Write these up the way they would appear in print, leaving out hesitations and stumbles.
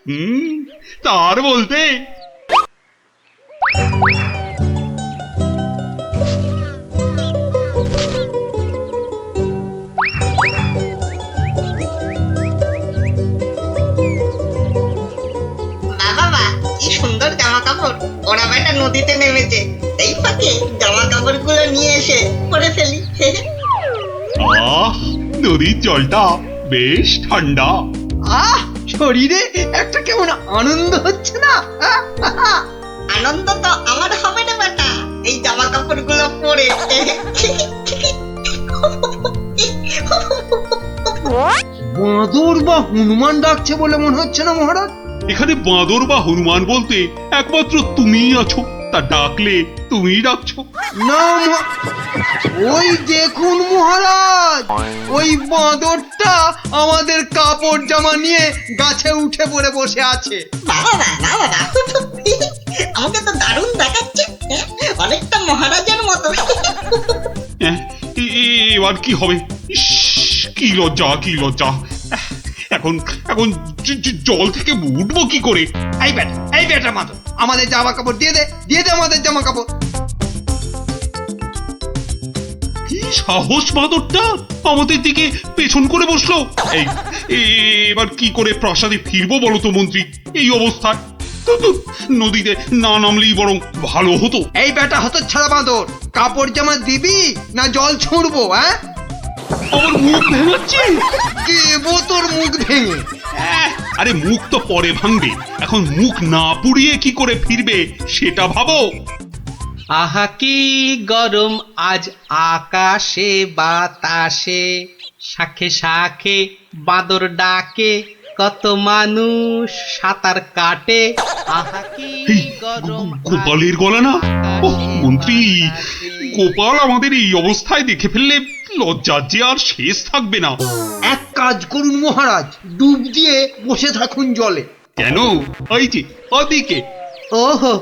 তার বলতে বাবা কি সুন্দর জামা কাপড়। ওরা বেটা নদীতে নেমেছে, এই ফাঁকে জামা কাপড় গুলো নিয়ে এসে পরে ফেলি। আহ, নদীর জলটা বেশ ঠান্ডা। আহ, শরীরে একটা কেমন আনন্দ হচ্ছে না? আনন্দ তো আমার হবে না বেটা, এই জামা কাপড় গুলো পরে। বাঁদর বা হনুমান ডাকছে বলে মনে হচ্ছে না মহারাজ? এখানে বাঁদর বা হনুমান বলতে একমাত্র তুমিই আছো, তা ডাকলে তুমিই ডাকছো। না ওই দেখুন মহারাজ, ওই বাঁদরটা আমাদের কাপড় জামা নিয়ে গাছে উঠে পড়ে বসে আছে। বাবা বাবা, আমাকে তো দারুণ দেখাচ্ছে, অনেকটা মহারাজের মতো। এবার কি হবে? ইস, কি লজ্জা, কি লজ্জা। এখন এখন জল থেকে উঠবো কি করে? এই বেটা মাদর, আমাদের জামা কাপড় দিয়ে দে আমাদের জামা কাপড়। কি সাহস বাঁদরটা আমাদের দিকে পেছন করে বসলো। এই এবার কি করে প্রাসাদে ফিরবো বলো তো মন্ত্রী, এই অবস্থায়? নদীতে না নামলেই বরং ভালো হতো। এই বেটা হতচ্ছাড়া বাঁদর, কাপড় জামা দিবি না জল ছুঁড়বো? আমার মুখ ভেঙাচ্ছে। দেবো তোর মুখ ভেঙে। আরে মুখ তো পরে ভাঙবে, এখন মুখ না পুড়িয়ে কি করে ফিরবে সেটা ভাবো। আহা কি গরম আজ আকাশে বাতাসে, শাখে শাখে বাদর ডাকে, কত মানুষ সাঁতার কাটে। আহা কি এই গরম গোপালের গলা না? ওহ মন্ত্রী, গোপাল আমাদের এই অবস্থায় দেখে ফেললে লজ্জার যে আর শেষ থাকবে না। এক কাজ করুন মহারাজ, ডুব দিয়ে বসে থাকুন জলে। কেন? ওই যে ওদিকে। ওহো,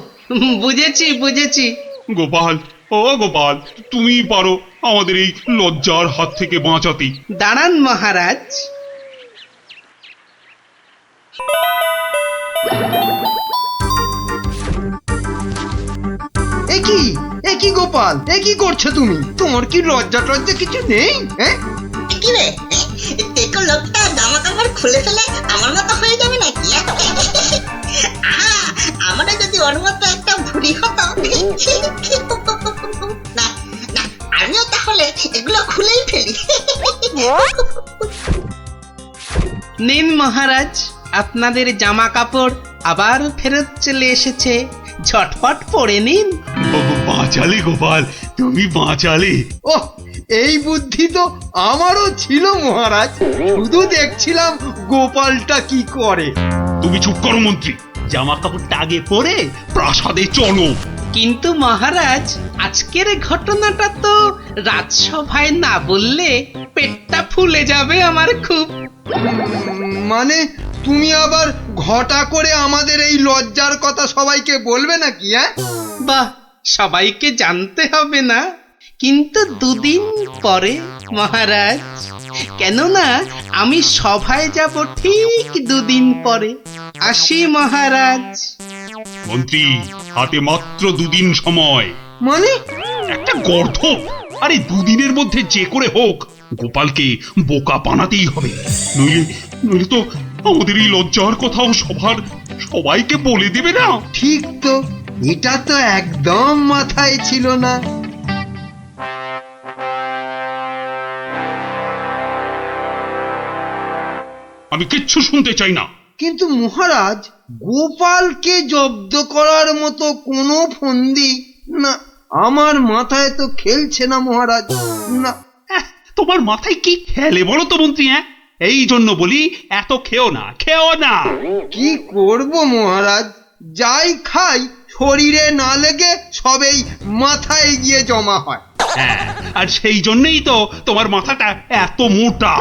বুঝেছি বুঝেছি। গোপাল, ও গোপাল, তুমি পারো আমাদের এই লজ্জার হাত থেকে বাঁচাতে। দাঁড়ান মহারাজ। একি গোপাল, কি করছো তুমি? তোমার কি লজ্জা টজ্জা কিছু নেই? কি রে, দেখো লোকটা জামা কাপড় খুলে ফেলে আমার মতো হয়ে যাবে নাকি? আমরা যদি ওর মতো একটা ভুড়ি হতো। না না, আমিও তাহলে এগুলো খুলেই ফেলি। নিন মহারাজ, আপনাদের জামা কাপড় আবার ফেরত চলে এসেছে, ঝটপট পরে নিন। বাঁচালে গোপাল, তুমি বাঁচালে। ওহ, এই বুদ্ধি তো আমারও ছিল মহারাজ, শুধু দেখছিলাম গোপালটা কি করে। তুমি চুপ করো মন্ত্রী, জামা কাপড়টা আগে পরে প্রাসাদে চলো। কিন্তু মহারাজ, আজকের ঘটনাটা তো রাজসভায় না বললে পেটটা ফুলে যাবে আমার খুব। মানে তুমি আবার ঘটা করে আমাদের এই লজ্জার কথা সবাইকে বলবে নাকি? বাহ, সবাইকে জানতে হবে না, কিন্তু দুদিন পরে মহারাজ। কেননা আমি সভায় যাব ঠিক দুদিন পরে। আসি মহারাজ। মন্ত্রী, হাতে মাত্র দুদিন সময়। মানে একটা গর্ধ। আরে দুদিনের মধ্যে যে করে হোক গোপালকে বোকা বানাতেই হবে, নইলে তো আমাদের এই লজ্জার কথাও সবাইকে বলে দেবে না। ঠিক তো, এটা তো একদম মাথায় ছিল না। আমি কিচ্ছু শুনতে চাই না। কিন্তু মহারাজ, গোপালকে জব্দ করার মতো কোনো ফন্দি না, আমার মাথায় তো খেলছে না মহারাজ। না, তোমার মাথায় কি খেলে বলো তো মন্ত্রী? এই জন্য বলি এত খেও না। কি করব মহারাজ, যাই খাই শরীরে না লেগে সবেই মাথায় গিয়ে জমা হয়। হ্যাঁ, আর সেই জন্যই তো তোমার মাথাটা এত মোটা।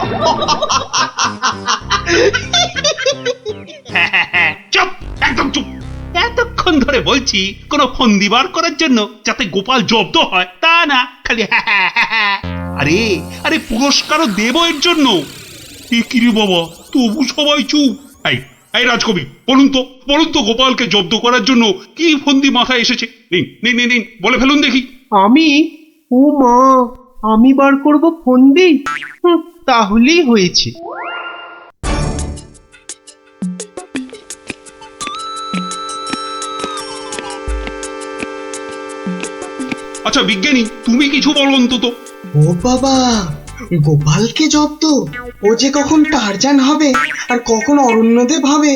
চুপ, একদম চুপ। এতক্ষণ ধরে বলছি কোনো ফন্দি বার করার জন্য যাতে গোপাল জব্দ হয়, তা না খালি আরে পুরস্কারও দেব এর জন্য। কি রে বাবা, তবু সবাই চুপ। এই রাজকবি, বলুন তো গোপালকে জব্দ করার জন্য কি ফন্দি মাথায় এসেছে? নিন নিন নিন নিন, বলে ফেলুন দেখি। আমি? ও মা, আমি বার করব ফন্দি? তাহলেই হয়েছে। আচ্ছা বিজ্ঞানী, তুমি কিছু বলো অন্তত। ও বাবা, গোপালকে জব্দ? ও যে কখন টারজান হবে আর কখন অরণ্যদেব হবে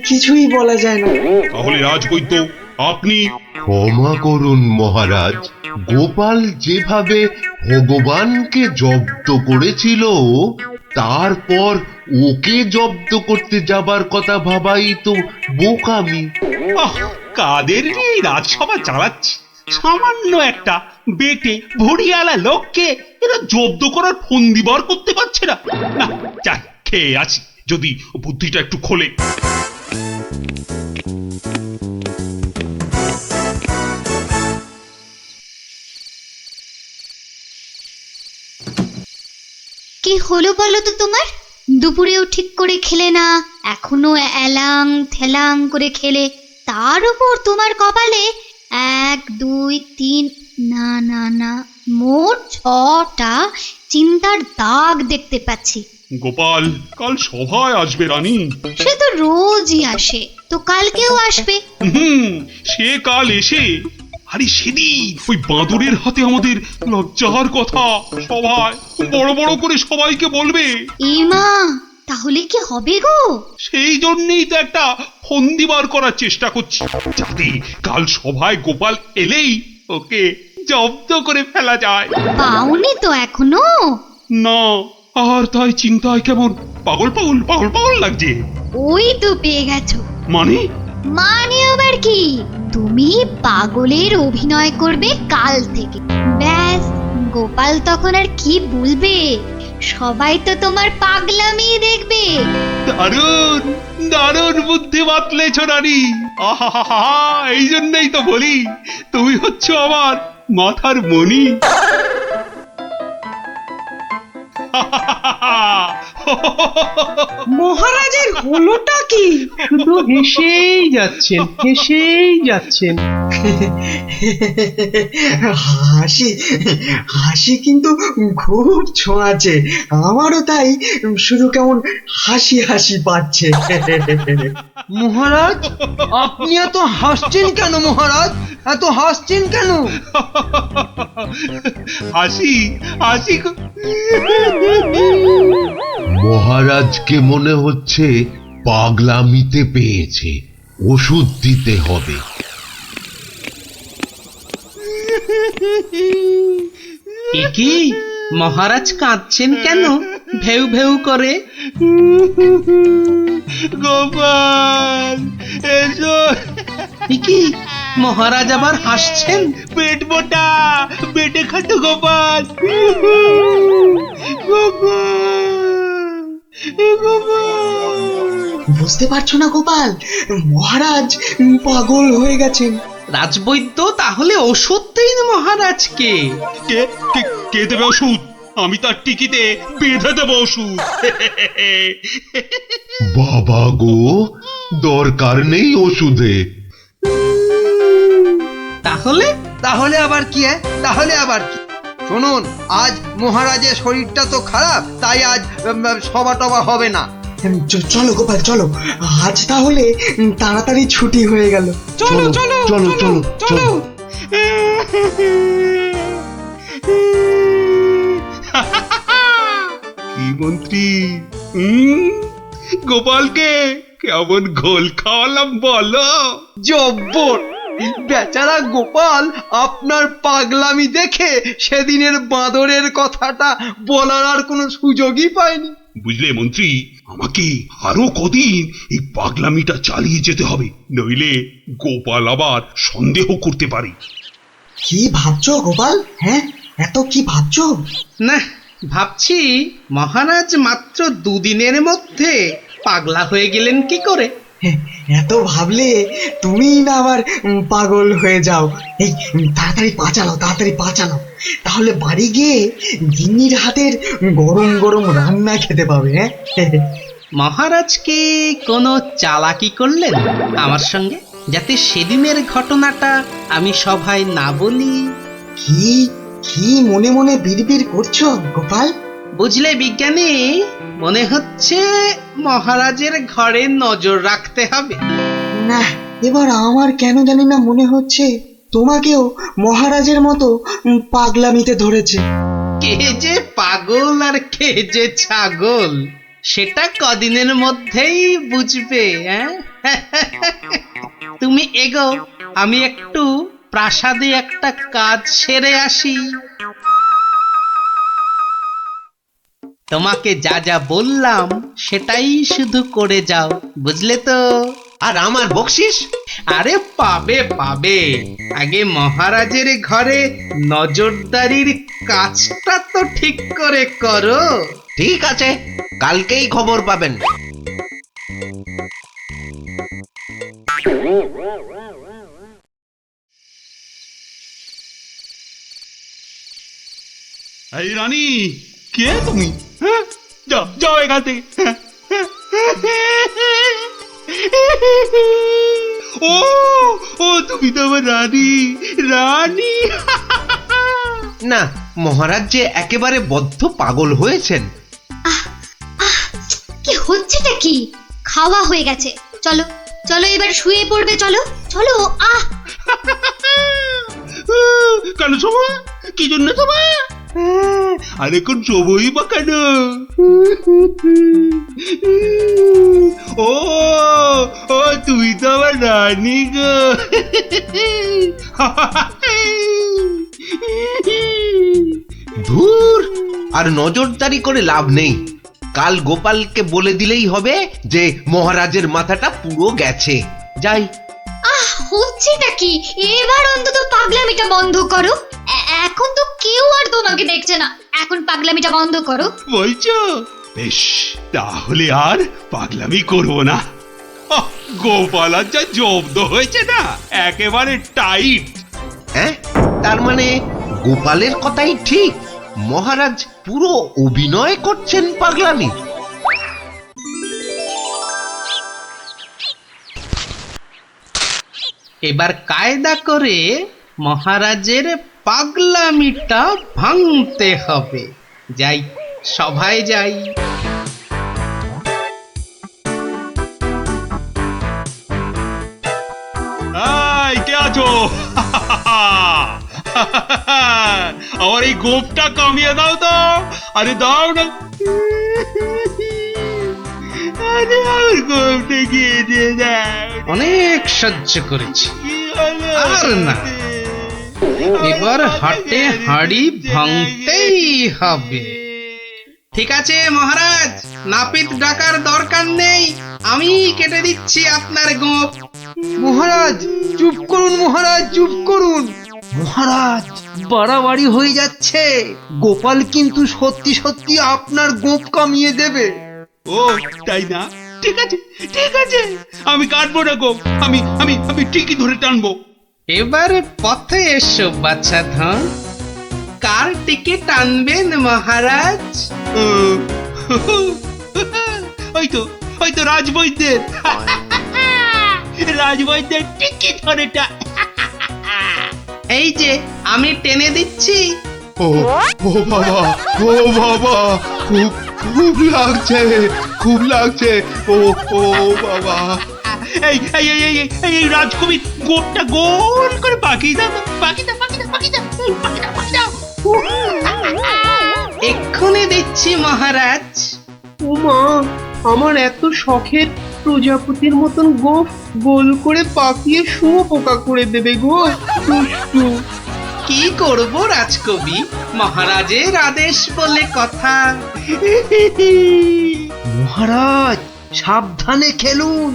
কিছুই বলা যায় না। তাহলে রাজবৈদ্য, আপনি। ক্ষমা করুন মহারাজ, গোপাল যেভাবে ভগবানকে জব্দ করেছিল তারপর ওকে জব্দ করতে যাবার কথা ভাবাই তো বোকামি। কাদের নিয়ে রাজসভা চালাচ্ছি? সামান্য একটা বেটে ভড়িয়ালা লোককে এরা জব্দ করার ফন্দি বার করতে পারছে না। না, যাই খেয়ে আছি, যদি বুদ্ধিটা একটু খোলে। কি হলো বলো তো তোমার? দুপুরেও ঠিক করে খেলে না, এখনো এলাং থেলাং করে খেলে, তার উপর তোমার কপালে 1 2 3 না না না মোট 6টা চিন্তার দাগ দেখতে পাচ্ছি। গোপাল কাল সভায় আসবে রানী। সে তো রোজই আসে, তো কালকেও আসবে। সে কাল এসে, আরে সেদিন ওই বাঁদরের হাতে আমাদের লজ্জার কথা সভায় বড় বড় করে সবাইকে বলবে। মা, তাহলে কি হবে গো? সেই জন্যই তো একটা ফন্দি বার করার চেষ্টা করছি, যাতে কাল সভায় গোপাল এলেই ওকে জব্দ করে ফেলা যায়। পাওনি তো এখনো? না, আর তাই চিন্তায় কেমন পাগল পাগল পাগল পাগল লাগছে। ওই তো পেয়ে গেছো। মানে? মানে আবার কি? তুমি পাগলের অভিনয় করবে কাল থেকে। ব্যাস, গোপাল তখন আর কি বলবে, সবাই তো তোমার পাগলামি দেখবে। দারুণ দারুণ বুদ্ধি বাতলেছ রানী। আহা, এই জন্যই তো বলি তুমি হচ্ছ আমার মাথার মণি। মহারাজের হলোটা কি? শুধু হেসেই যাচ্ছেন। হাসি কিন্তু খুব ছোঁয়াছে, আমারও তাই শুধু কেমন হাসি পাচ্ছে। মহারাজ, আপনি এত হাসছেন কেন? মহারাজ, এত হাসছেন কেন? হাসি মহারাজকে মনে হচ্ছে পাগলামিতে পেয়েছে, ওষুধ দিতে হবে। কি মহারাজ কাঁদছেন কেন? ভেউ ভেউ করে। গোপাল এসো। কি মহারাজ আবার হাসছেন? পেট মোটা পেটে খাটো গোপাল। বুঝতে পারছো না গোপাল, মহারাজ পাগল হয়ে গেছেন। রাজবৈদ্য, তাহলে ওষুধ দিন মহারাজকে। কে দেবে ওষুধ? আমি তার টিকিতে বেঁধে দেবো ওষুধ। বাবা গো, দরকার নেই ওষুধে। তাহলে আবার কি? তাহলে আবার কি? শুনুন, আজ মহারাজের শরীরটা তো খারাপ, তাই আজ সভা টভা হবে না। চলো গোপাল, চলো আজ তাহলে তাড়াতাড়ি ছুটি হয়ে গেল। চলো। কি মন্ত্রী, গোপালকে কেমন ঘোল খাওয়ালাম বলো? জব্বর! বেচারা গোপাল আপনার পাগলামি দেখে সেদিনের বাঁদরের কথাটা বলার আর কোনো সুযোগই পায়নি। বুঝলে মন্ত্রী, আমাকে আরো কদিন এই পাগলামিটা চালিয়ে যেতে হবে, নইলে গোপাল আবার সন্দেহ করতে পারে। কি ভাবছো গোপাল? হ্যাঁ, এত কি ভাবছো? না, ভাবছি মহারাজ মাত্র 2 দিনের মধ্যে পাগলা হয়ে গেলেন কি করে। এত ভাবলে তুমি না আবার পাগল হয়ে যাও। এই তাড়াতাড়ি পা চালাও, তাহলে বাড়ি গিয়ে গিন্নির হাতের গরম গরম রান্না খেতে পাবে। হ্যাঁ, মহারাজ কি কোনো চালাকি করলেন আমার সঙ্গে, যাতে সেদিনের ঘটনাটা আমি সভায় না বলি? কি কি মনে মনে বিড়বিড় করছো গোপাল? বুঝলে বিজ্ঞানী, মনে হচ্ছে মহারাজের ঘরে নজর রাখতে হবে। না, এবার আমার কেন জানি না মনে হচ্ছে তোমাকেও মহারাজের মতো পাগলামিতে ধরেছে। কে যে পাগল আর কে যে ছাগল সেটা কদিনের মধ্যেই বুঝবে। তুমি এগো, আমি একটু প্রাসাদে একটা কাজ সেরে আসি। তোমাকে যা যা বললাম সেটাই শুধু করে যাও, বুঝলে তো? আর আমার বকশিস? আরে পাবে পাবে, আগে মহারাজের ঘরে নজরদারির কাজটা তো ঠিক করে করো। ঠিক আছে, কালকেই খবর পাবেন। এই রানী, কে তুমি? হ্যাঁ, যাও যাও এখান থেকে। ও ও তুমি তো আমার রানী, রানী। না, মহারাজ যে একেবারে বদ্ধ পাগল হয়েছেন। কি হচ্ছেটা কি? খাওয়া হয়ে গেছে, চলো চলো এবার শুয়ে পড়বে, চলো চলো। কেন সময়? কি জন্য সময়? আরে কোন সময় বা কেন? ও ও তুমি তো আমার রানী গো। ধুর, আর নজরদারি করে লাভ নেই। কাল গোপালকে বলে দিলেই হবে যে মহারাজের মাথাটা পুরো গেছে। যাই। হচ্ছেটা কি? এবার অন্তত পাগলামিটা বন্ধ করো। এখন তো কেউ আর তোমাকে দেখছে না, এখন পাগলামিটা বন্ধ করো। বলছো? বেশ, তাহলে আর পাগলামি করবো না। গোপাল আর যা জব্দ হয়েছে না, একেবারে টাইট। হ্যাঁ, তার মানে গোপালের কথাই ঠিক, মহারাজ পুরো অভিনয় করছেন পাগলামি। এবার কায়দা করে মহারাজের পাগলামিটা ভাঙতে হবে। যাই, সভায় যাই। এই, কে আছো? আমার এই গোপটা কামিয়ে দাও তো। আরে দাও না। আরে আমার গোপটা গিয়ে দিয়ে দাও। অনেক সহ্য করেছি, আর না। এবার হাটে হাঁড়ি ভাঙতেই হবে। ঠিক আছে মহারাজ, নাপিত ডাকার দরকার নেই, আমি কেটে দিচ্ছি আপনার গোঁফ। মহারাজ চুপ করুন, মহারাজ চুপ করুন। মহারাজ, বাড়াবাড়ি হয়ে যাচ্ছে। গোপাল কিন্তু সত্যি সত্যি আপনার গোপ কামিয়ে দেবে। ও তাই না? ঠিক আছে ঠিক আছে, আমি কাটবো না গোপ, আমি আমি আমি ঠিকই ধরে টানবো। এবার পথে এসো বাচ্চা ধন, কার টিকিট আনবেন মহারাজ? ওই তো রাজবৈদ্যের। রাজবৈদ্যের টিকিট ধরেটা। এই যে আমি টেনে দিচ্ছি। ও ও বাবা, ও বাবা, খুব খুব লাগছে, খুব লাগছে। ও ও বাবা। এই এই এই এই এই রাজকবি গোপটা গোল করে পাকিয়ে দাও, পাকিয়ে দাও, পাকিয়ে দাও, পাকিয়ে দাও, পাকিয়ে দাও, পাকিয়ে দাও। এক্ষুনি দিচ্ছি মহারাজ। উমা, আমার এত শখের প্রজাপতির মতন গোফ গোল করে পাকিয়ে শুয়োপোকা করে দেবে গো, দুষ্টু। কি করব রাজকবি, মহারাজের আদেশ বলে কথা। মহারাজ সাবধানে খেলুন,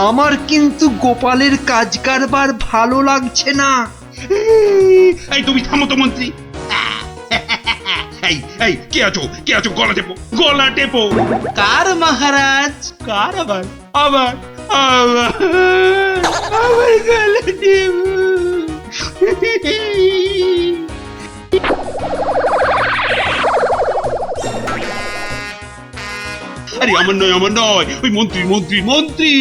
আমার কিন্তু গোপালের কাজ কারবার ভালো লাগছে না। এই তুমি থামো তো মন্ত্রী। এই এই কে আছো, কে আছো? গলা টেপো, গলা টেপো। কার মহারাজ? কার? আবার আবার আবার আবার গলা টেপো। আরে আমার নয় ওই মন্ত্রী মন্ত্রী মন্ত্রী।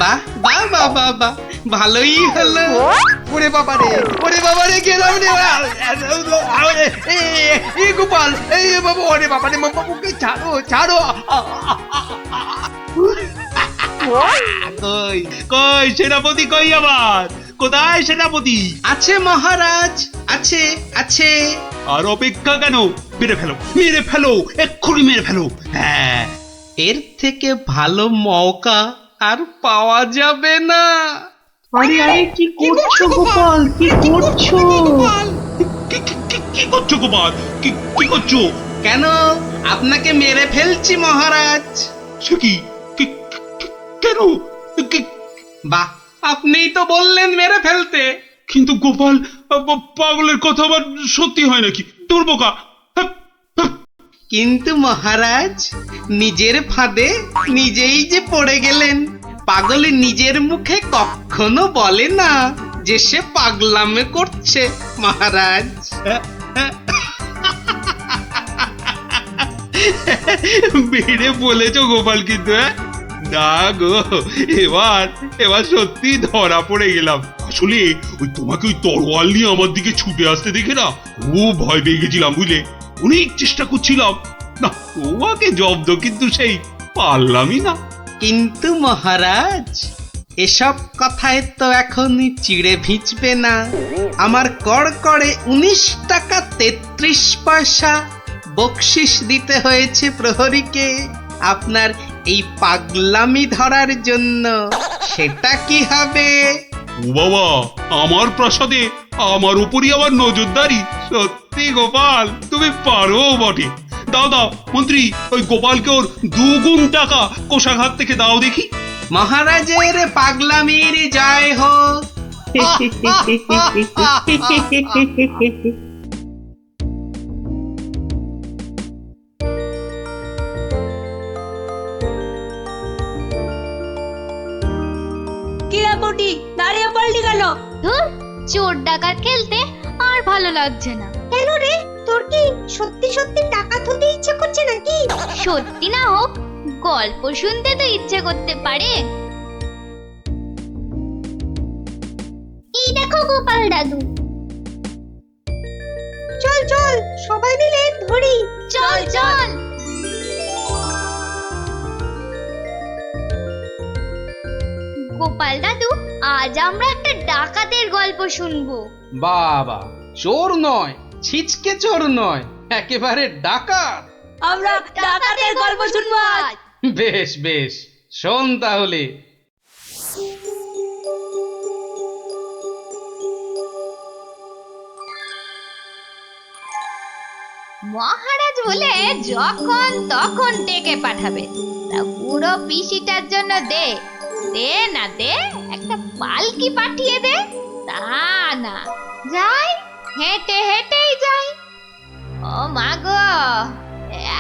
বাহ বাহ বাহ বাহ বাহ, ভালোই হলো। ওরে বাবা রে গেলাম রে এই গোপাল, এই বাবা, ওরে বাবা রে, বাবুকে ছাড়ো ছাড়ো। কই কই সেনাপতি কই আমার, কোথায় সেনাপতি? আছে মহারাজ, আছে আছে। আর অপেক্ষা কেন, মেরে ফেলো এক্ষুনি মেরে ফেলো। হ্যাঁ, এর থেকে ভালো মৌকা আর পাওয়া যাবে না। আরে আরে কি করছো গোপাল, কি করছো? কি করছো গোপাল, কি করছো? কেন, আপনাকে মেরে ফেলছি মহারাজ। সে কি কেন? বাহ, আপনিই তো বললেন মেরে ফেলতে। কিন্তু গোপাল, পাগলের কথা আবার সত্যি হয় নাকি? তোর বোকা। কিন্তু মহারাজ, নিজের ফাঁদে নিজেই যে পড়ে গেলেন। পাগল নিজের মুখে কখনো বলে না যে সে পাগলামে করছে মহারাজ। বেড়ে বলেছ গোপাল, কিন্তু না গো, এবার সত্যি ধরা পড়ে গেলাম। আসলে ওই তোমাকে ওই তরোয়াল নিয়ে আমার দিকে ছুটে আসতে দেখে না খুব ভয় পেয়ে গেছিলাম, বুঝলে? অনেক চেষ্টা করছিলাম না তোমাকে জব্দ, কিন্তু সেই পারলামই না। কিন্তু মহারাজ, এসব কথায় তো এখন চিড়ে ভিজবে না। আমার কড়কড়ে 19 টাকা 33 পয়সা বকশিস দিতে হয়েছে প্রহরীকে আপনার এই পাগলামি ধরার জন্য। সেটা কি হবে? ও বাবা, আমার প্রাসাদে আমার উপরই আবার নজরদারি। সত্যি গোপাল, তুমি পারো বটে। দাও মন্ত্রী, ওই গোপালকে ওর 2 গুণ টাকা কোষাঘাত থেকে দাও দেখি। মহারাজের পাগলামির জয় হোক। কিরাপটি দাঁড়িয়ে পড়লি কেন? ধুর, চোর ডাকাত খেলতে আর ভালো লাগছে না। কেন রে, তোর কি সত্যি সত্যি টাকা তুলতে ইচ্ছে করছে নাকি? সত্যি না হোক, গল্প শুনতে তো ইচ্ছে করতে পারে। এই দেখো গোপাল দাদু। চল চল, সবাই মিলে ধরি। চল চল। গোপাল দাদু, আজ আমরা একটা ডাকাতের গল্প শুনবো। বাবা, চোর নয়, ছিচকে চোর নয়, একেবারে ডাকাত। আমরা ডাকাতের গল্প শুনবো আজ। বেশ বেশ, শোন তাহলে। মহারাজ বলে যখন তখন ডেকে পাঠাবে, তা বুড়ো পিসিটার জন্য দে না দে, একটা পালকি পাঠিয়ে দে। তা না, যাই হেঁটেই যাই। ও মা গো,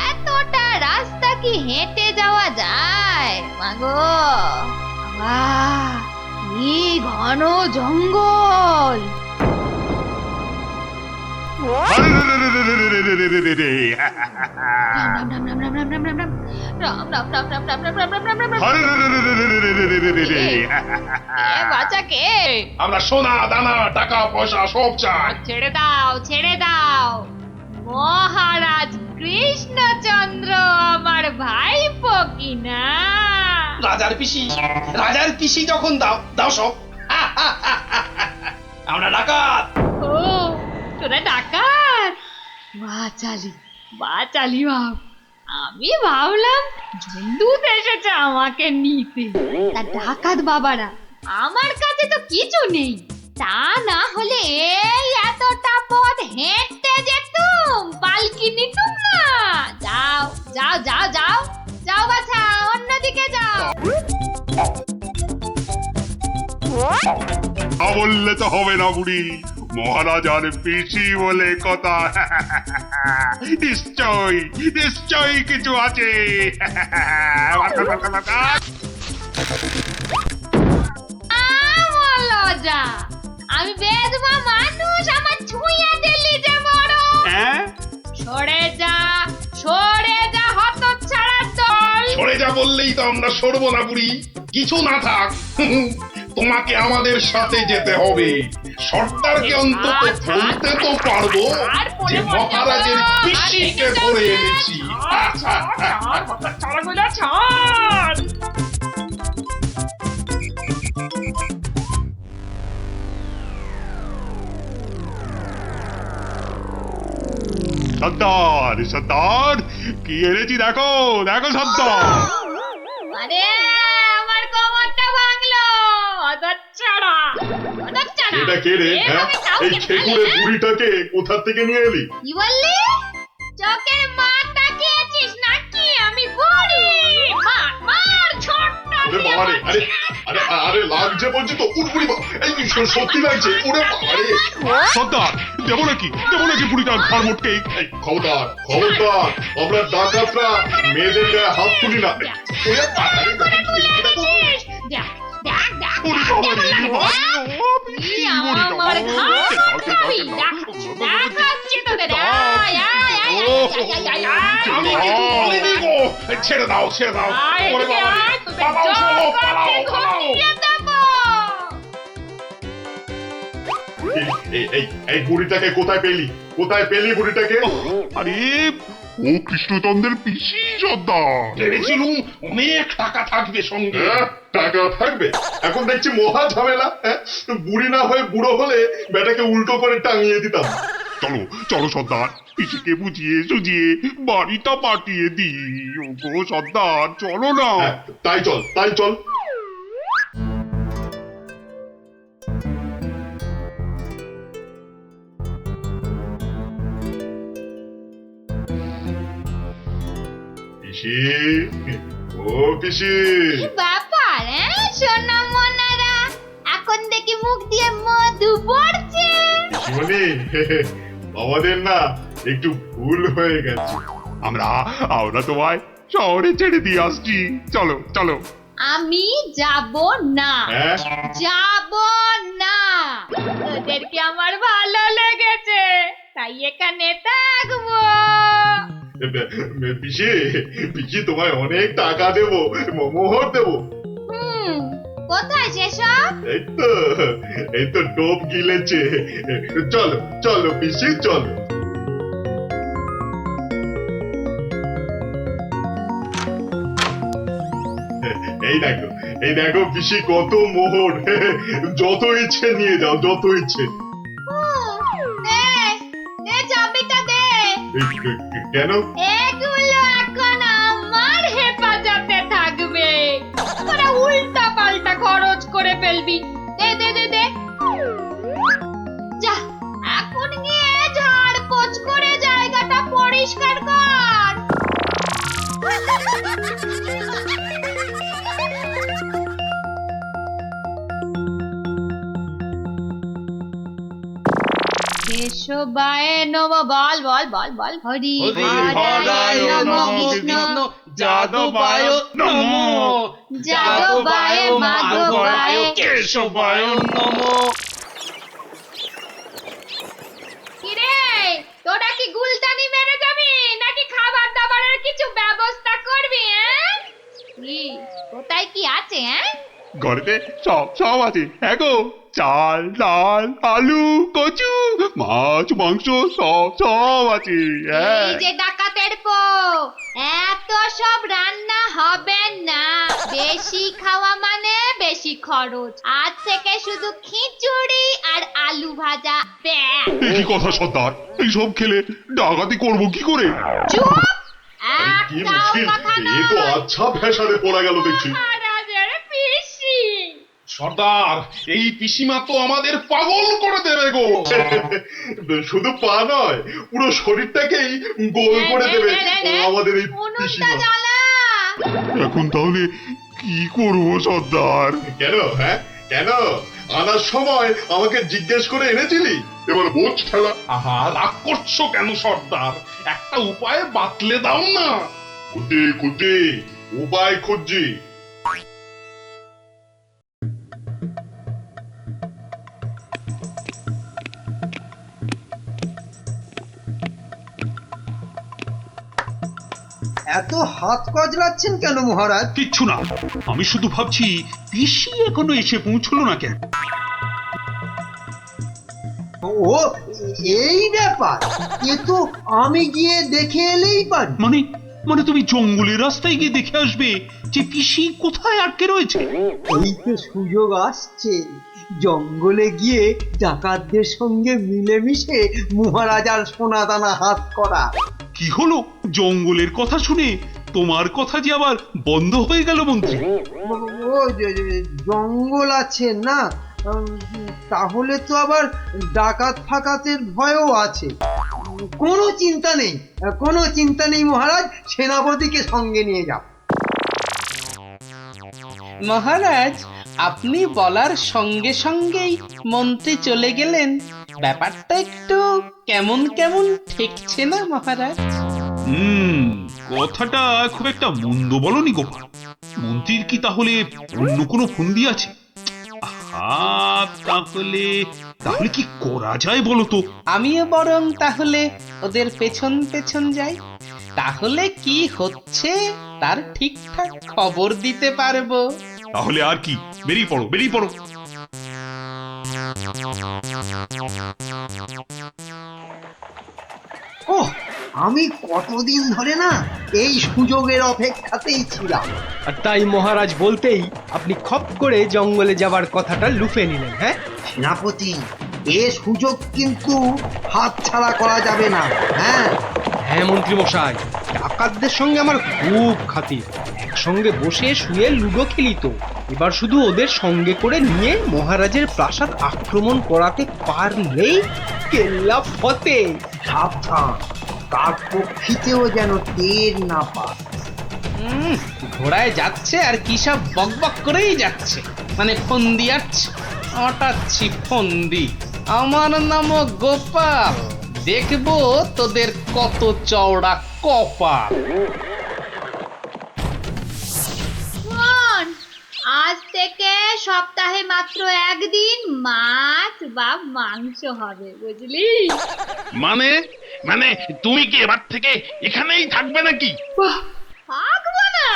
এতটা রাস্তা কি হেঁটে যাওয়া যায়? মা গো, কি ঘন জঙ্গল। আমরা সোনা দানা টাকা পয়সা সব চাই। ছেড়ে দাও। মহারাজ কৃষ্ণচন্দ্র আমার ভাইপো কিনা। রাজার পিসি যখন দাও সব। আমরা ডাকাত। ও, তোরা ডাকাত? বাচালি ভাব। আমি ভাবলাম ঝুন্ডুত এসেছে আমাকে নিতে। তা ডাকাত বাবারা, আমার কাছে তো কিছু নেই। তা না হলে এই এতটা পথ হেঁটে যেতুম, পালকি নিতুম না। যাও বাছা, অন্যদিকে যাও। বললে তো হবে না বুড়ি, মহারাজ আর পিসি বলে কথা। নিশ্চয়ই কিছু আছে। লজ্জা, আমি বেদমা মানুষ, আমার ছুঁয়ে দিলি যে বড়। সরে যা হতচ্ছাড়ার দল। সরে যা তো আমরা সরবো না বুড়ি, কিছু না থাক। তোমাকে আমাদের সাথে যেতে হবে। সর্দারকে অন্তত বলতে তো পারবো যে মহারাজের পিসিকে ধরে এনেছি। সর্দার সর্দার কি এনেছি দেখো দেখো সর্দার। আরে আমার কোমরটা ভাঙলো অদচ্ছাড়া অদচ্ছাড়া। এটা কে রে? হ্যাঁ, এই খেকুড়ে বুড়িটাকে কোথা থেকে নিয়ে এলি? কি বললি? চোখের মার তাকিয়েছিস নাকি? আমি বুড়ি। মার মার ছোট্ট। ওরে বাবা রে, আরে আরে আরে লাগছে বলছি তো, উড়বুড়ি এই সত্যি লাগছে। ওরে বাবা রে, সর্দার দেবো নাকি বুড়িটার ঘর মোটকে। এই খবরদার খবরদার, আমরা ডাকাতরা মেয়েদের গায়ে হাত তুলি না। ওরে বাবা রে, দেখ দেখ দেখ আমার ঘাট খাবি। দেখাচ্ছি তোদের। আয় আয় আয় আয় আয় আমি কিছু বলিনি গো। ছেড়ে দাও ছেড়ে দাও। ওরে বাবা রে, পালাও চলো, পালাও পালাও। এই বুড়িটাকে কোথায় পেলি? কোথায় পেলি বুড়িটাকে? আরে ও কৃষ্ণচন্দ্রের পিসি সর্দার। ভেবেছিলুম অনেক টাকা থাকবে সঙ্গে। টাকা থাকবে? এখন দেখছি মহা ঝামেলা। বুড়ি না হয়ে বুড়ো হলে বেটাকে উল্টো করে টাঙিয়ে দিতাম। চলো চলো সর্দার, পিসিকে বুঝিয়ে সুঝিয়ে বাড়িটা পাঠিয়ে দিই। ওগো সর্দার চলো না। তাই চল তাই চল। পিসি, ও পিসি। ব্যাপার সোনা মনারা, এখন দেখি মুখ দিয়ে মধু পড়ছে। পিসিমণি, আমাদের না একটু ভুল হয়ে গেছে। আমরা তোমায় শহরে ছেড়ে দিয়ে আসছি। চলো চলো। আমি যাব না, হ্যাঁ? যাব না। তোদেরকে আমার ভালো লেগেছে, তাই এখানে থাকবো। পিসি, পিসি তোমায় অনেক টাকা দেবো, মোহর দেবো। কোথায় সেসব? এই তো টোপ গিলেছে। চলো চলো পিসি চলো। এই দেখো পিসি কত মোহর। যত ইচ্ছে নিয়ে যাও, যত ইচ্ছে। দে দে চাবিটা দে। কেন? এগুলো এখন আমার হেফাজতে থাকবে, তোরা উল্টা পাল্টা খরচ করে ফেলবি। দে দে দে দে। যা এখন গিয়ে ঝাড় পোছ করে জায়গাটা পরিষ্কার কর। কেশবায় নম। বল বল বল বল। হরি হরায় নম। কৃষ্ণ যাদবায় নমো। যাদবায় মাধবায় কেশবায় নমো। কিরে, তোরা কি গুলতানি মেরে যাবি নাকি খাবার দাবারের কিছু ব্যবস্থা করবি? কি কোথায় কি আছে? ঘরেতে সব আছে। হ্যাঁ গো, চাল ডাল আলু কচু মাছ মাংস সব আছে। এই যে ডাকাতের পো, এত সব রান্না হবে না। বেশি খাওয়া মানে বেশি খরচ। আজ থেকে শুধু খিচুড়ি আর আলু ভাজা। ব্যাস। কি কথা সর্দার, এইসব খেলে ডাকাতি করবো কি করে? চুপ, কি একটাও মুশকিল, কথা এ তো নয়। আচ্ছা ভেসারে পড়া গেল দেখছি। মহারাজের পিসি। সর্দার, এই পিসিমা তো আমাদের পাগল করে দেবে গো। শুধু পা নয়, পুরো শরীরটাকেই গোল করে দেবে আমাদের এই উনুনটা পিসিমা। জ্বালা। এখন তাহলে কি করবো সর্দার? কেন? হ্যাঁ কেন? আনার সময় আমাকে জিজ্ঞেস করে এনেছিলি, এবার বোঝ ঠেলা। আহা, রাগ করছো কেন সর্দার? একটা উপায় বাতলে দাও না। খুঁটি উপায় খুঁজছি। এত হাত কজলাচ্ছেন কেন মহারাজ? কিচ্ছু না, আমি শুধু ভাবছি পিসি এখনো এসে পৌঁছলো না কেন। ও এই ব্যাপার, এ তো আমি গিয়ে দেখে এলেই পারি। মানে তুমি জঙ্গলের রাস্তায় গিয়ে দেখে আসবে যে পিসি কোথায় আটকে রয়েছে? এই তো সুযোগ আসছে, জঙ্গলে গিয়ে ডাকাতদের সঙ্গে মিলেমিশে মহারাজার সোনাদানা হাত করা। কি হলো, জঙ্গলের কথা শুনে তোমার কথা যে আবার বন্ধ হয়ে গেল মন্ত্রী? ও জঙ্গল আছে না, তাহলে তো আবার ডাকাত ফাকাতের ভয়ও আছে। কোনো চিন্তা নেই, কোনো চিন্তা নেই মহারাজ, সেনাপতিকে সঙ্গে নিয়ে যাও। মহারাজ, আপনি বলার সঙ্গে সঙ্গেই মন্ত্রী চলে গেলেন। ব্যাপারটা একটু কেমন কেমন ঠেকছে না মহারাজ? কথাটা খুব একটা মন্দ বলনি গোপাল। মন্ত্রীর কি তাহলে অন্য কোনো ফন্দি আছে? তাহলে কি করা যায় বলো তো? আমিও বরং তাহলে ওদের পেছন পেছন যাই, তাহলে কি হচ্ছে তার ঠিকঠাক খবর দিতে পারবো। তাহলে আর কি, বেরিয়ে পড়ো, বেরিয়ে পড়ো। ওহ, আমি কতদিন ধরে না এই সুযোগের অপেক্ষাতেই ছিলাম। আর তাই মহারাজ বলতেই আপনি খপ করে জঙ্গলে যাবার কথাটা লুফে নিলেন। হ্যাঁ সেনাপতি, এ সুযোগ কিন্তু হাতছাড়া করা যাবে না। হ্যাঁ হ্যাঁ মন্ত্রী মশাই, ডাকাতদের সঙ্গে আমার খুব খাতির। একসঙ্গে বসে শুয়ে লুডো খেলি তো। এবার শুধু ওদের সঙ্গে করে নিয়ে মহারাজের প্রাসাদ আক্রমণ করাতে পারলেই কেল্লা ফতে। সাবধান, কাক পক্ষীতেও যেন টের না পায়। ঘোড়ায় যাচ্ছে আর কি সব বকবক করেই যাচ্ছে, মানে ফন্দি আটছে, আটাচ্ছি ফন্দি। আমার নাম গোপাল, দেখবো তোদের কত চওড়া কপাল। শোন, আজ থেকে সপ্তাহে মাত্র একদিন মাছ বা মাংস হবে, বুঝলি? মানে তুমি কি এবার থেকে এখানেই থাকবে নাকি? থাকবো না?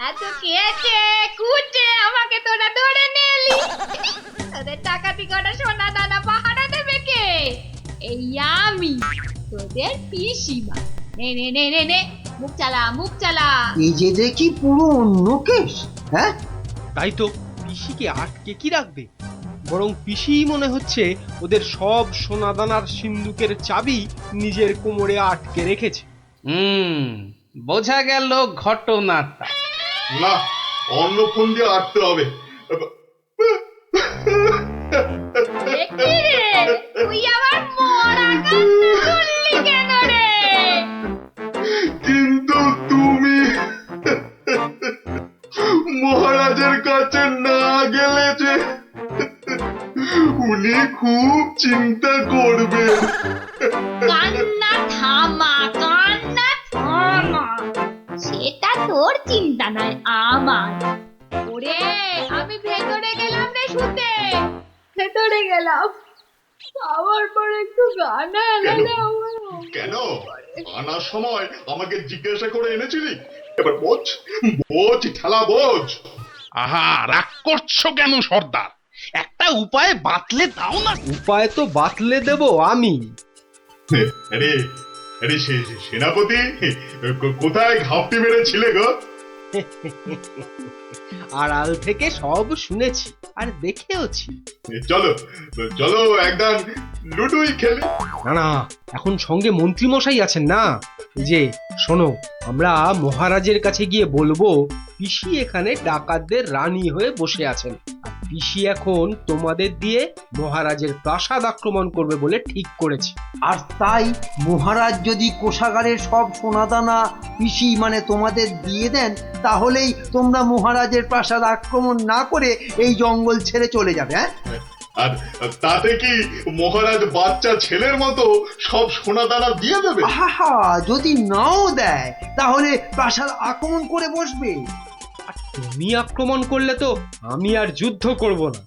এত কেটে কুটে আমাকে তোরা ধরে নিয়ে এলি। তোদের টাকাতি কটা সোনা দানা পাহারা দেবে কে? এই আমি, তোদের পিসিমা। নে নে নে নে নে, মুখ চালা, মুখ চালা। এই যে দেখি পুরো অন্য কেস। হ্যাঁ তাই তো, পিসিকে আটকে কি রাখবে? বরং পিসি মনে হচ্ছে ওদের সব সোনাদানার সিন্ধুকের চাবি নিজের কোমরে আটকে রেখেছে। বোঝা গেল ঘটনাটা। না, অন্য ফোন দিয়ে আটতে হবে। দেখি রে, তুই আবার মরা কান্না করলি কেন রে? কিন্তু তুমি মহারাজের কাছে না গেলে যে উনি খুব চিন্তা করবেন। কান্না থামা, কান্না থামা। সেটা তোর চিন্তা নয়, আমার। ওরে, আমি ভেতরে গেলাম রে শুতে, ভেতরে গেলাম। আবার পরে একটু গানা এলাম। কেন আনার সময় আমাকে জিজ্ঞাসা করে এনেছিলি? এবার বোঝ, বোঝ ঠেলা বোঝ। আহা, রাগ করছো কেন সর্দার? একটা উপায় বাতলে দাও না। উপায় তো বাতলে দেব আমি। আরে আরে সেনাপতি, কোথায় ঘাপটি মেরেছিলে গো? আড়াল থেকে সব শুনেছি আর দেখেওছি। চলো চলো, একদম লুডুই খেলি। না না, এখন সঙ্গে মন্ত্রী মশাই আছেন না। এই যে শোনো, আমরা মহারাজের কাছে গিয়ে বলবো পিসি এখানে ডাকাতদের রানী হয়ে বসে আছেন, আর পিসি এখন তোমাদের দিয়ে মহারাজের প্রাসাদ আক্রমণ করবে বলে ঠিক করেছে। আর তাই মহারাজ যদি কোষাগারের সব সোনাদানা পিসি মানে তোমাদের দিয়ে দেন, তাহলেই তোমরা মহারাজের প্রাসাদ আক্রমণ না করে এই জঙ্গল ছেড়ে চলে যাবে। হ্যাঁ, আর তাতে কি মহারাজ বাচ্চা ছেলের মতো সব সোনা দানা দিয়ে দেবে? আহা, যদি নাও দেয় তাহলে প্রাসাদ আক্রমণ করে বসবে। আর তুমি আক্রমণ করলে তো আমি আর যুদ্ধ করব না।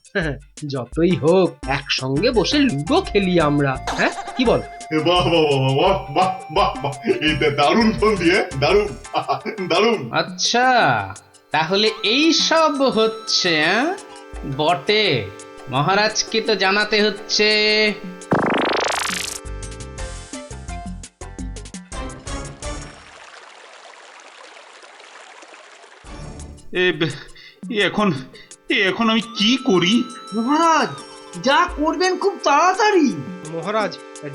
যতই হোক একসঙ্গে বসে লুডো খেলি আমরা, হ্যাঁ কি বল? বাহ বাহ বাহ বাহ বাহ বাহ বাহ, এই দারুণ ফোন দিয়ে, দারুণ দারুণ। আচ্ছা, তাহলে এই সব হচ্ছে বটে। মহারাজকে তো জানাতে হচ্ছে। এখন আমি কি করি? মহারাজ যা করবেন খুব তাড়াতাড়ি। মহারাজ,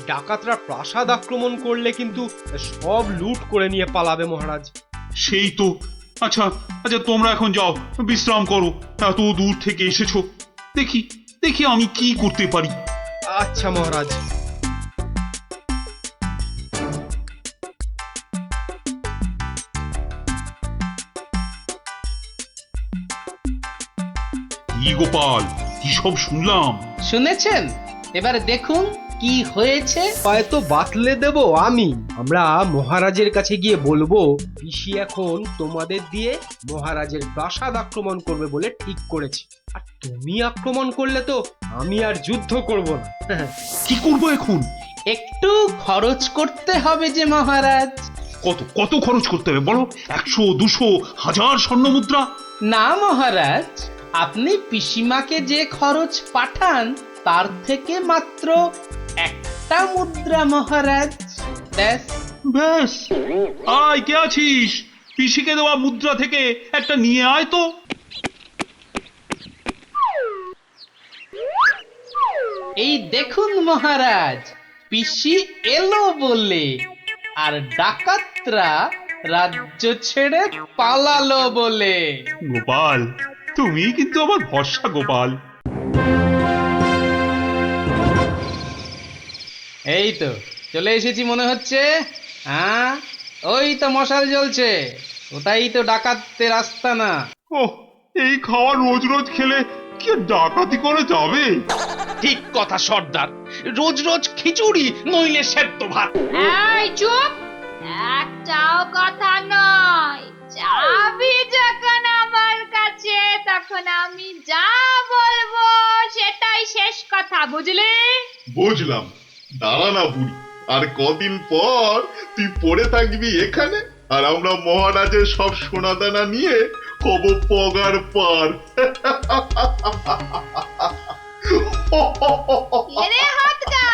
ডাকাতরা প্রাসাদ আক্রমণ করলে কিন্তু সব লুট করে নিয়ে পালাবে মহারাজ। সেই তো। আচ্ছা আচ্ছা, তোমরা এখন যাও, বিশ্রাম করো। এত দূর থেকে এসেছো, দেখি দেখি আমি কি করতে পারি। আচ্ছা মহারাজ। কি গোপাল, কি সব শুনলাম? শুনেছেন? এবারে দেখুন কি হয়েছে। হয়তো বাতলে দেব আমি। আমরা মহারাজের কাছে গিয়ে বলবো পিসি এখন তোমাদের দিয়ে মহারাজের প্রাসাদ আক্রমণ করবে বলে ঠিক করেছে। আর তুমি আক্রমণ করলে তো আমি আর যুদ্ধ করব না। কি করবো এখন? একটু খরচ করতে হবে যে মহারাজ। কত কত খরচ করতে হবে বলো? 100, 200, 1000 স্বর্ণ মুদ্রা? না মহারাজ, আপনি পিসিমাকে যে খরচ পাঠান তার থেকে মাত্র একটা মুদ্রা মহারাজ। ব্যাস ব্যাস। আয়, কে আছিস? পিসিকে দেওয়া মুদ্রা থেকে একটা নিয়ে আয় তো। এই দেখুন মহারাজ, পিসি এলো বলে, আর ডাকাতরা রাজ্য ছেড়ে পালালো বলে। গোপাল, তুমি কিন্তু আমার ভরসা গোপাল। এই তো চলে এসেছি মনে হচ্ছে। হ্যাঁ, ওই তো মশাল জ্বলছে, ওটাই তো ডাকাতদের আস্তানা। ও, এই খাওয়া রোজ রোজ খেলে কি আর ডাকাতি করে যাবে? ঠিক কথা সর্দার, রোজ রোজ খিচুড়ি নইলে সেদ্ধ ভাত। এই চুপ, একটাও কথা নয়। চাবি যখন আমার কাছে, তখন আমি যা বলবো সেটাই শেষ কথা, বুঝলি? বুঝলাম। দাঁড়া না বুড়ি, আর কদিন পর তুই পড়ে থাকবি এখানে, আর আমরা মহারাজের সব সোনাদানা নিয়ে হব পগার পার। এরে হাতটা,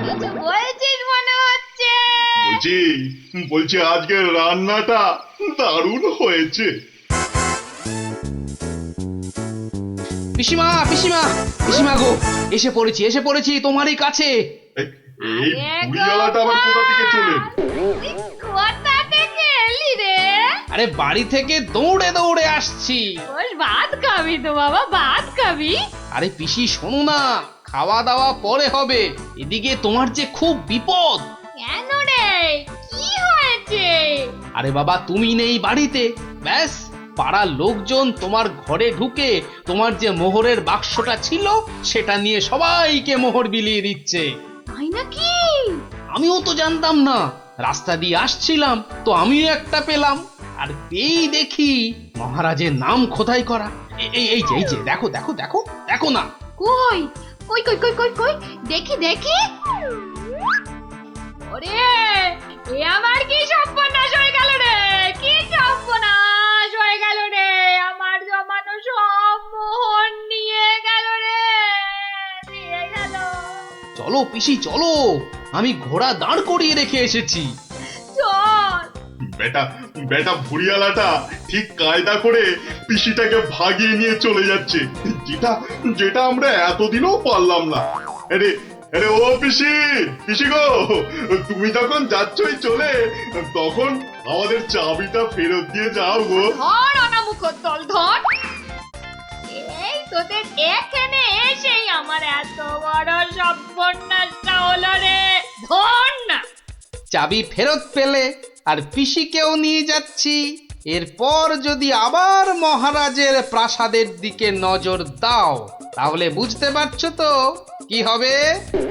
কিছু বলছিস মনে হচ্ছে। বলছি আজকের রান্নাটা দারুণ হয়েছে। পিসিমা পিসিমা পিসিমা গো, এসে পড়েছি তোমারই কাছে। এই বুড়িওয়ালাটা আবার কোথা থেকে চলে? কোথা থেকে এলি রে? আরে বাড়ি থেকে দৌড়ে দৌড়ে আসছি। বল, ভাত খাবি তো বাবা, ভাত খাবি? আরে পিসি শোনো না, খাওয়া দাওয়া পরে হবে, এদিকে তোমার যে খুব বিপদ। কেন রে, কি হয়েছে? আরে বাবা, তুমি নেই বাড়িতে, ব্যাস পাড়ার লোকজন তোমার ঘরে ঢুকে তোমার যে মোহরের বাক্সটা ছিল সেটা নিয়ে সবাইকে মোহর বিলিয়ে দিচ্ছে। তাই নাকি? আমিও তো জানতাম না, রাস্তা দিয়ে আসছিলাম তো আমিও একটা পেলাম, আর পেয়েই দেখি মহারাজের নাম খোদাই করা। এই যে দেখো দেখো দেখো দেখো না। কই কই কই কই কই কই, দেখি দেখি। ওরে, এ আমার কি সর্বনাশ হয়ে গেল রে, কি সর্বনাশ হয়ে গেল রে, আমার জমানো সব মোহর নিয়ে গেল রে, নিয়ে গেল। চলো পিসি চলো, আমি ঘোড়া দাঁড় করিয়ে রেখে এসেছি। চল। বেটা বেটা বুড়িওয়ালাটা ঠিক কায়দা করে পিসিটাকে ভাগিয়ে নিয়ে চলে যাচ্ছে, যেটা যেটা আমরা এতদিনও পারলাম না। আরে আরে ও পিসি, পিসি গো, তুমি যখন যাচ্ছই চলে, তখন আমাদের চাবিটা ফেরত দিয়ে যাও গো। ধর অনামুখ দল, ধর। এই তোদের এখানে এসেই আমার এত বড় সর্বনাশটা হলো রে, ধর না। চাবি ফেরত পেলে আর পিসিকেও নিয়ে যাচ্ছি। এরপর যদি আবার মহারাজের প্রাসাদের দিকে নজর দাও, তাহলে বুঝতে পারছো তো কি হবে।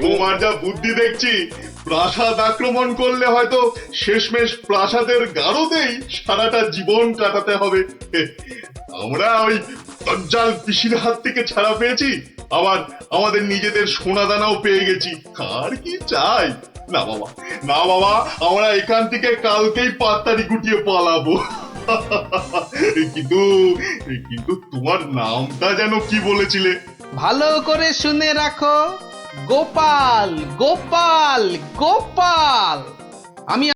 তোমার যা বুদ্ধি দেখছি, প্রাসাদ আক্রমণ করলে হয়তো শেষমেশ প্রাসাদের গারদেই সারাটা জীবন কাটাতে হবে। আমরা ওই দজ্জাল পিসির হাত থেকে ছাড়া পেয়েছি, আবার আমাদের নিজেদের সোনা দানাও পেয়ে গেছি। আর কি চাই? না বাবা, না বাবা, আমরা এখান থেকে কালকেই পাত্তারি গুটিয়ে পালাবো। কিন্তু কিন্তু তোমার নামটা যেন কি বলেছিলে? ভালো করে শুনে রাখো, গোপাল গোপাল গোপাল। আমি